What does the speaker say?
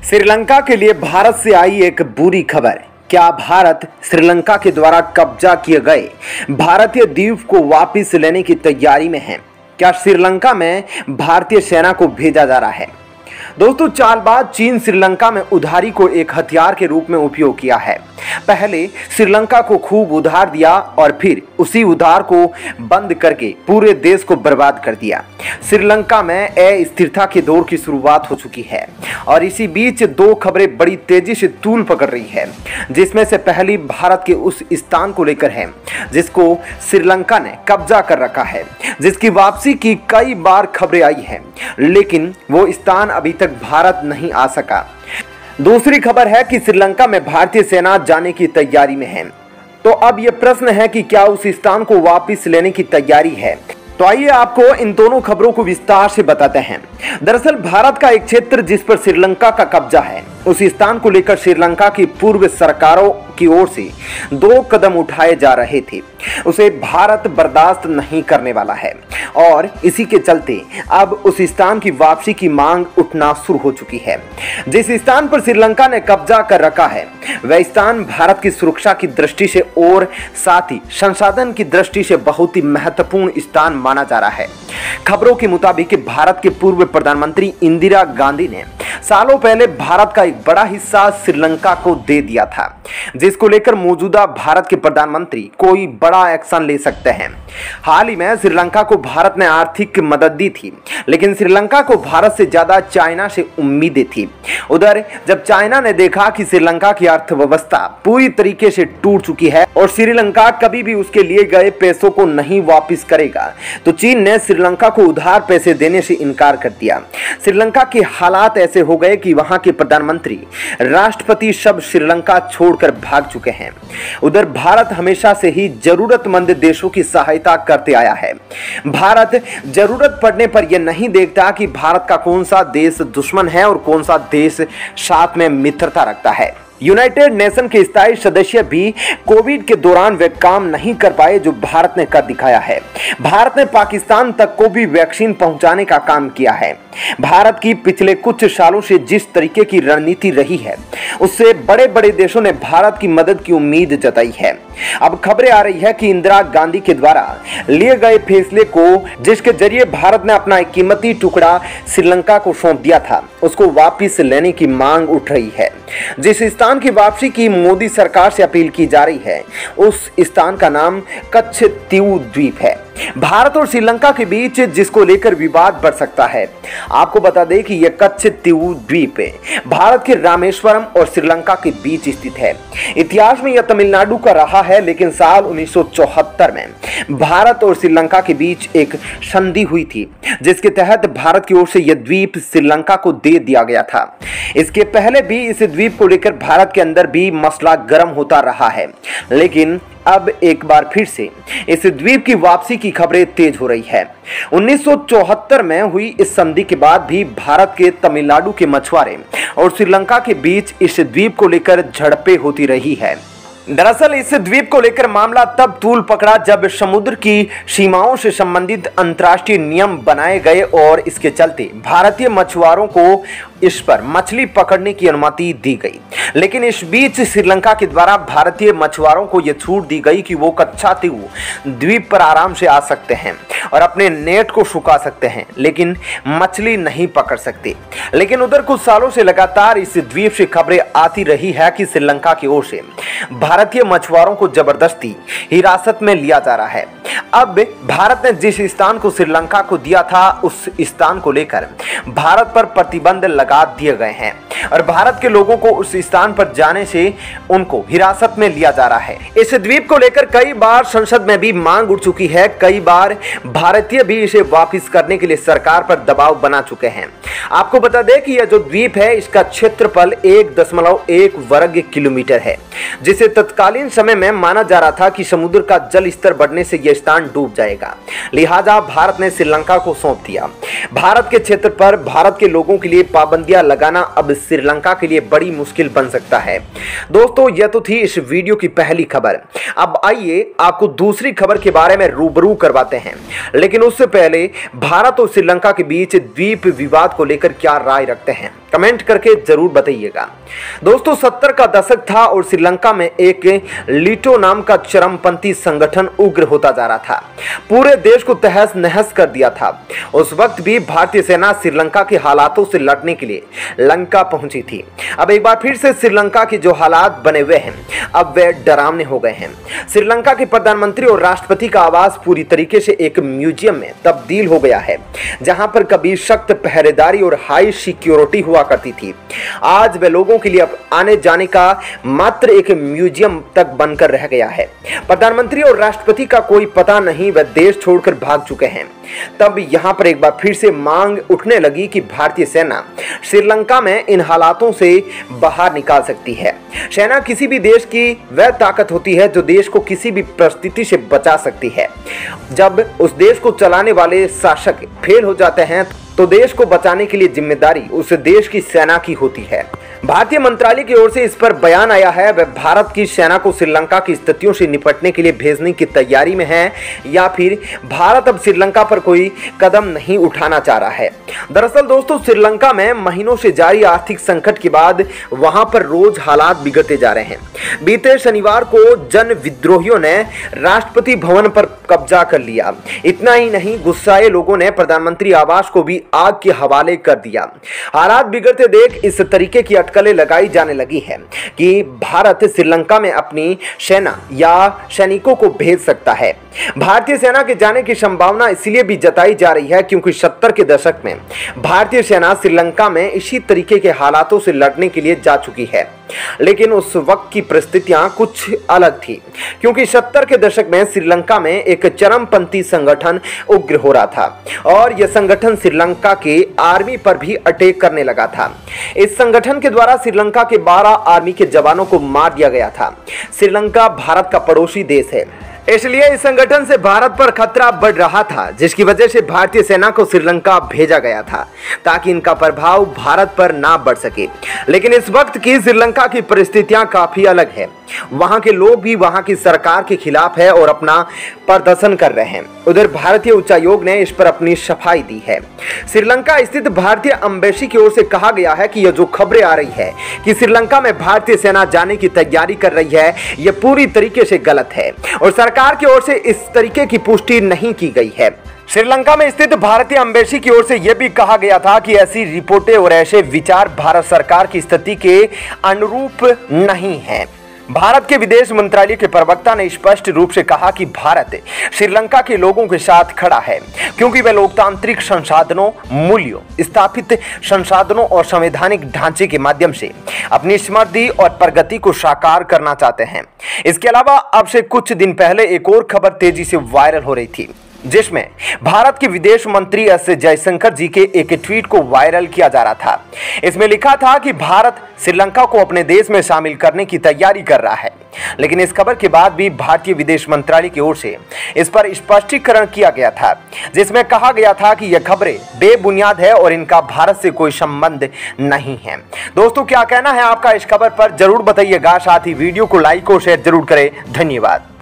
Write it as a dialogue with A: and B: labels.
A: श्रीलंका के लिए भारत से आई एक बुरी खबर। क्या भारत श्रीलंका के द्वारा कब्जा किए गए भारतीय द्वीप को वापस लेने की तैयारी में है? क्या श्रीलंका में भारतीय सेना को भेजा जा रहा है? दोस्तों, चालबाज चीन श्रीलंका में उधारी को एक हथियार के रूप में उपयोग किया है। पहले श्रीलंका को खूब उधार दिया और फिर उसी उधार को बंद करके पूरे देश को बर्बाद कर दिया। श्रीलंका में अस्थिरता के दौर की शुरुआत हो चुकी है और इसी बीच दो खबरें बड़ी तेजी से तूल पकड़ रही है, जिसमें से पहली भारत के उस स्थान को लेकर है जिसको श्रीलंका ने कब्जा कर रखा है, जिसकी वापसी की कई बार खबरें आई हैं, लेकिन वो स्थान अभी तक भारत नहीं आ सका। दूसरी खबर है कि श्रीलंका में भारतीय सेना जाने की तैयारी में है। तो अब यह प्रश्न है कि क्या उस स्थान को वापस लेने की तैयारी है? तो आइए आपको इन दोनों खबरों को विस्तार से बताते हैं। दरअसल भारत का एक क्षेत्र जिस पर श्रीलंका का कब्जा है, उस स्थान को लेकर श्रीलंका की पूर्व सरकारों की ओर से दो कदम उठाए जा रहे थे। उसे भारत बर्दाश्त नहीं करने वाला है और इसी के चलते अब उस स्थान की वापसी की मांग उठना शुरू हो चुकी है। जिस स्थान पर श्रीलंका ने कब्जा कर रखा है वह स्थान भारत की सुरक्षा की दृष्टि से और साथ ही संसाधन की दृष्टि से बहुत ही महत्वपूर्ण स्थान माना जा रहा है। खबरों के मुताबिक भारत के पूर्व प्रधानमंत्री इंदिरा गांधी ने सालों पहले भारत का एक बड़ा हिस्सा श्रीलंका को दे दिया था, जिसको लेकर मौजूदा भारत के प्रधानमंत्री कोई बड़ा एक्शन ले सकते हैं। हाल ही में श्रीलंका को भारत ने आर्थिक मदद दी थी, लेकिन श्रीलंका को भारत से ज्यादा चाइना से उम्मीदें थी। उधर जब चाइना ने देखा कि श्रीलंका की अर्थव्यवस्था पूरी तरीके से टूट चुकी है और श्रीलंका कभी भी उसके लिए गए पैसों को नहीं वापस करेगा, तो चीन ने श्रीलंका को उधार पैसे देने से इनकार कर दिया। श्रीलंका के हालात ऐसे हो गए कि वहां के प्रधानमंत्री, राष्ट्रपति सब श्रीलंका छोड़कर भाग चुके हैं। उधर भारत हमेशा से ही जरूरतमंद देशों की सहायता करते आया है। भारत जरूरत पड़ने पर यह नहीं देखता कि भारत का कौन सा देश दुश्मन है और कौन सा देश साथ में मित्रता रखता है। यूनाइटेड नेशन के स्थायी सदस्य भी कोविड के दौरान वे काम नहीं कर पाए जो भारत ने कर दिखाया है। भारत ने पाकिस्तान तक को भी वैक्सीन पहुंचाने का काम किया है। भारत की पिछले कुछ सालों से जिस तरीके की रणनीति रही है, उससे बड़े बड़े देशों ने भारत की मदद की उम्मीद जताई है। अब खबरें आ रही है कि इंदिरा गांधी के द्वारा लिए गए फैसले को, जिसके जरिए भारत ने अपना एक कीमती टुकड़ा श्रीलंका को सौंप दिया था, उसको वापस लेने की मांग उठ रही है। जिस स्थान की वापसी की मोदी सरकार से अपील की जा रही है, उस स्थान का नाम कच्छतीउ द्वीप है। भारत और श्रीलंका के बीच जिसको लेकर विवाद बढ़ सकता है। आपको बता दें कि यह कच्छतीउ द्वीप भारत के रामेश्वरम और श्रीलंका के बीच स्थित है। इतिहास में यह तमिलनाडु का रहा है, लेकिन साल 1974 में भारत और श्रीलंका के बीच एक संधि हुई थी, जिसके तहत भारत की ओर से यह द्वीप श्रीलंका को दे दिया गया था। इसके पहले भी इस द्वीप को लेकर भारत के अंदर भी मसला गर्म होता रहा है, लेकिन अब एक बार फिर से इस द्वीप की वापसी की खबरें तेज हो रही है। 1974 में हुई इस संधि के बाद भी भारत के तमिलनाडु के मछुआरे और श्रीलंका के बीच इस द्वीप को लेकर झड़पें होती रही है। दरअसल इस द्वीप को लेकर मामला तब तूल पकड़ा जब समुद्र की सीमाओं से संबंधित अंतर्राष्ट्रीय नियम बनाए गए और इसके चलते भारतीय मछुआरों को इस पर मछली पकड़ने की अनुमति दी गई। लेकिन इस बीच श्रीलंका के द्वारा भारतीय मछुआरों को यह छूट दी गई कि वो कच्छतीउ द्वीप पर आराम से आ सकते हैं और अपने नेट को सुखा सकते हैं, लेकिन मछली नहीं पकड़ सकते। लेकिन उधर कुछ सालों से लगातार इस द्वीप से खबरें आती रही है कि श्रीलंका की ओर से भारतीय मछुआरों को जबरदस्ती हिरासत में लिया जा रहा है। अब भारत ने जिस स्थान को श्रीलंका को दिया था, उस स्थान को लेकर भारत पर प्रतिबंध लगा दिए गए हैं और भारत के लोगों को उस स्थान पर जाने से उनको हिरासत में लिया जा रहा है। इस द्वीप को लेकर कई बार संसद में भी मांग उठ चुकी है। कई बार भारतीय भी इसे वापस करने के लिए सरकार पर दबाव बना चुके हैं। आपको बता दें कि यह जो द्वीप है, इसका क्षेत्रफल 1.1 वर्ग किलोमीटर है, जिसे तत्कालीन समय में माना जा रहा था कि समुद्र का जल स्तर बढ़ने से यह स्थान डूब जाएगा। लिहाजा भारत ने श्रीलंका को सौंप दिया। भारत के क्षेत्र पर भारत के लोगों के लिए पाबंदियां लगाना अब श्रीलंका के लिए बड़ी मुश्किल बन सकता है। दोस्तों, यह तो थी इस वीडियो की पहली खबर। अब आइए आपको दूसरी खबर के बारे में रूबरू करवाते हैं, लेकिन उससे पहले भारत और श्रीलंका के बीच द्वीप विवाद को लेकर क्या राय रखते हैं, कमेंट करके जरूर बताइएगा। दोस्तों, 70 का दशक था और श्रीलंका में एक लीटो नाम का चरमपंथी संगठन उग्र होता जा रहा था, पूरे देश को तहस नहस कर दिया था। उस वक्त भी भारतीय सेना श्रीलंका के हालातों से लड़ने के लिए लंका पहुंची थी। अब एक बार फिर से श्रीलंका के जो हालात बने हुए हैं, अब वे डरावने हो गए हैं। श्रीलंका के प्रधानमंत्री और राष्ट्रपति का आवास पूरी तरीके से एक म्यूजियम में तब्दील हो गया है, जहां पर कभी सख्त पहरेदारी और हाई सिक्योरिटी हुआ करती थी। आज वे लोगों के लिए अब आने जाने का मात्र एक म्यूजियम तक बनकर रह गया है। प्रधानमंत्री और राष्ट्रपति का कोई पता नहीं, वे देश छोड़कर भाग चुके हैं। तब यहां पर एक बार फिर से मांग उठने लगी कि भारतीय सेना श्रीलंका में इन हालातों से बाहर निकाल सकती है। सेना किसी भी देश की वह ताकत होती है जो देश को किसी भी परिस्थिति से बचा सकती है। जब उस देश को चलाने वाले शासक फेल हो जाते हैं तो देश को बचाने के लिए जिम्मेदारी उस देश की सेना की होती है। भारतीय मंत्रालय की ओर से इस पर बयान आया है, वह भारत की सेना को श्रीलंका की स्थितियों से निपटने के लिए भेजने की तैयारी में है या फिर भारत अब श्रीलंका पर कोई कदम नहीं उठाना चाह रहा है। दरअसल दोस्तों, श्रीलंका में महीनों से जारी आर्थिक संकट के बाद वहां पर रोज हालात बिगड़ते जा रहे हैं। बीते शनिवार को जन विद्रोहियों ने राष्ट्रपति भवन पर कब्जा कर लिया। इतना ही नहीं, गुस्साए लोगों ने प्रधानमंत्री आवास को भी आग के हवाले कर दिया। हालात बिगड़ते देख इस तरीके की अटकलें लगाई जाने लगी है कि भारत श्रीलंका में अपनी सेना या सैनिकों को भेज सकता है। भारतीय सेना के जाने की संभावना इसलिए भी जताई जा रही है क्योंकि 70 के दशक में भारतीय सेना श्रीलंका में इसी तरीके के हालातों से लड़ने के लिए जा चुकी है। लेकिन उस वक्त की परिस्थितियां कुछ अलग थी, क्योंकि 70 के दशक में श्रीलंका में एक चरमपंथी संगठन उग्र हो रहा था और यह संगठन श्रीलंका के आर्मी पर भी अटैक करने लगा था। इस संगठन के द्वारा श्रीलंका के 12 आर्मी के जवानों को मार दिया गया था। श्रीलंका भारत का पड़ोसी देश है, इसलिए इस संगठन से भारत पर खतरा बढ़ रहा था, जिसकी वजह से भारतीय सेना को श्रीलंका भेजा गया था ताकि इनका प्रभाव भारत पर ना बढ़ सके। लेकिन इस वक्त की श्रीलंका की परिस्थितियां काफी अलग है। वहां के लोग भी वहां की सरकार के खिलाफ है और अपना प्रदर्शन कर रहे हैं। उधर भारतीय उच्चायोग ने इस पर अपनी सफाई दी है। श्रीलंका स्थित भारतीय एम्बेसी की ओर से कहा गया है कि यह जो खबरें आ रही है कि श्रीलंका में भारतीय सेना जाने की तैयारी कर रही है, यह पूरी तरीके से गलत है और सरकार की ओर से इस तरीके की पुष्टि नहीं की गई है। श्रीलंका में स्थित भारतीय एम्बेसी की ओर से यह भी कहा गया था कि ऐसी रिपोर्टें और ऐसे विचार भारत सरकार की स्थिति के अनुरूप नहीं हैं। भारत के विदेश मंत्रालय के प्रवक्ता ने स्पष्ट रूप से कहा कि भारत श्रीलंका के लोगों के साथ खड़ा है क्योंकि वे लोकतांत्रिक संसाधनों, मूल्यों, स्थापित संसाधनों और संवैधानिक ढांचे के माध्यम से अपनी समृद्धि और प्रगति को साकार करना चाहते हैं। इसके अलावा अब से कुछ दिन पहले एक और खबर तेजी से वायरल हो रही थी, जिसमें भारत के विदेश मंत्री एस जयशंकर जी के एक ट्वीट को वायरल किया जा रहा था। इसमें लिखा था कि भारत श्रीलंका को अपने देश में शामिल करने की तैयारी कर रहा है। लेकिन इस खबर के बाद भी भारतीय विदेश मंत्रालय की ओर से इस पर स्पष्टीकरण किया गया था, जिसमें कहा गया था कि यह खबरें बेबुनियाद है और इनका भारत से कोई संबंध नहीं है। दोस्तों, क्या कहना है आपका इस खबर पर जरूर बताइएगा। साथ ही वीडियो को लाइक और शेयर जरूर करें। धन्यवाद।